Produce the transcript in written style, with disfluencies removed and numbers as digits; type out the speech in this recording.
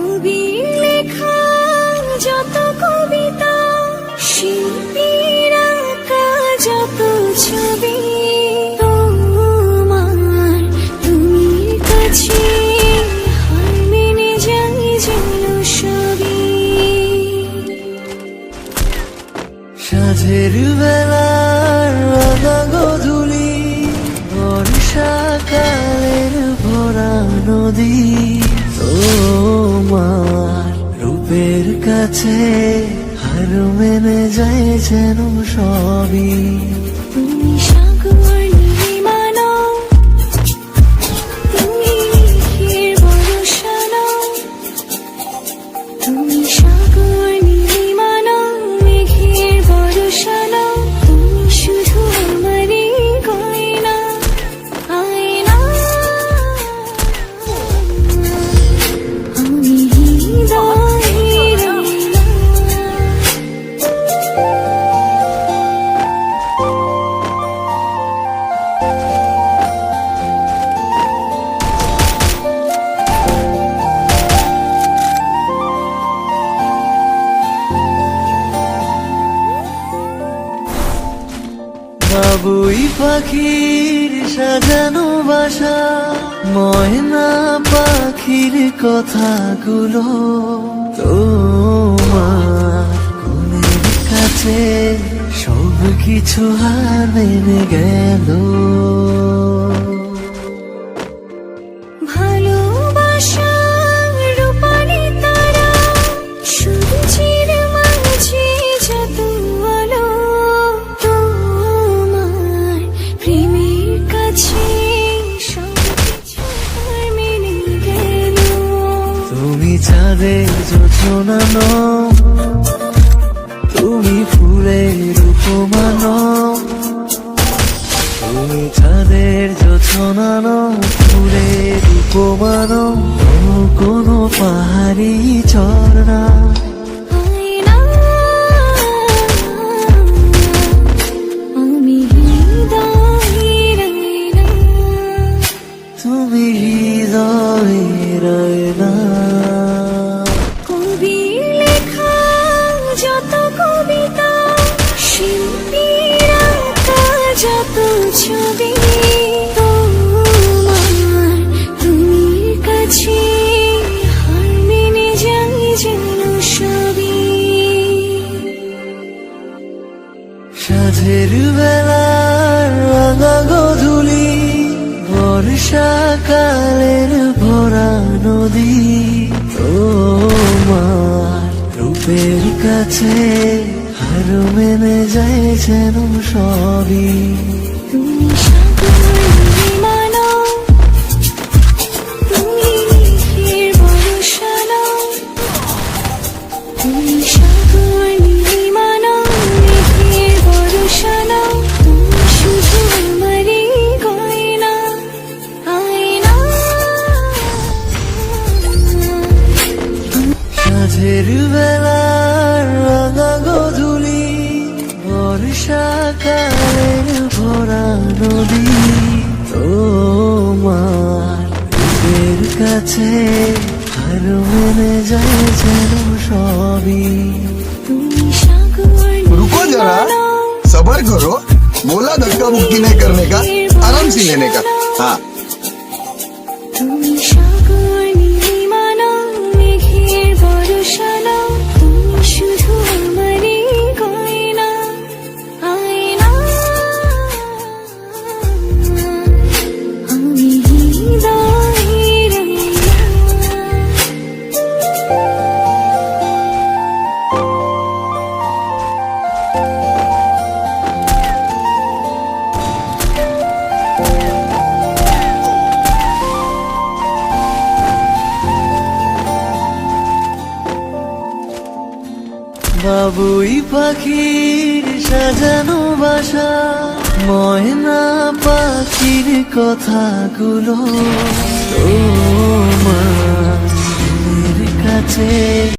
কবি লেখা যত কবিতা, শিল্পীর আঁকা যত ছবি, তোমার তুমি কাছে হার মেনে যাই যেন সবই। সাঁঝের বেলার রাঙা গোধূলি, বর্ষাকালের ভরা নদী, তোমার রূপের কাছে হার মেনে যায় যেন সবই। তুমি সাগর নীলিমা নও, তুমি মেঘের বর্ষা নও, তুমি সাগর নীলিমা নও, মেঘের বর্ষা নও, তুমি শুধু আমারই গয়না, আয়না। আমি হৃদয়ের আয়না। বাবুই পাখির সাজানো বাসা, ময়না পাখির কথাগুলো তোমার মনের কাছে সব কিছু হার মেনে গেল। ভালোবাসা রূপালি তারা, সূর্যের মাঝে যত আলো, তোমার প্রেমের কাছে সব কিছু হার মেনে গেল। তুমি চাঁদের জোছনা নও, তুমি ফুলের উপমা নও, তুমি চাঁদের জোছনা নও, ফুলের উপমা নও, কোনো পাহাড়ি ঝর্ণা। আয়না, আমি হৃদয়ের আয়না। তুমি হৃদয়ের আয়না। কবি লেখা যত কবিতা, শিল্পীর আঁকা যত ছবি, তোমার তুমি কাছে হার মেনে যাই যেন সবই। সাঁঝের বেলার রাঙা গোধূলি, বর্ষাকালের ভরা নদী, তোমার রূপের কাছে হার মেনে যায় যেন সবই। তুমি সাগর নীলিমা নও, তুমি মেঘের বর্ষা নও, তুমি সাগর নীলিমা নও, মেঘের বর্ষা নও, তুমি শুধু আমারই গয়না, আয়না। সাঁঝের বেলার রাঙা গোধূলি, বর্ষাকালের ভরা নদী, তোমার রূপের কাছে হার মেনে যায় যেন সবই। তুমি সাগর रुको जरा, सबर करो। बोला धक्का मुक्की नहीं करने का, आराम से लेने का। हाँ, তুমি সাগর নীলিমা নও, মেঘের বর্ষা নও, তুমি শুধু আমারই গয়না, আয়না। আমি হৃদয়ের আয়না। বাবুই পাখির সাজানো বাসা, ময়না পাখির কথাগুলো তোমার মনের কাছে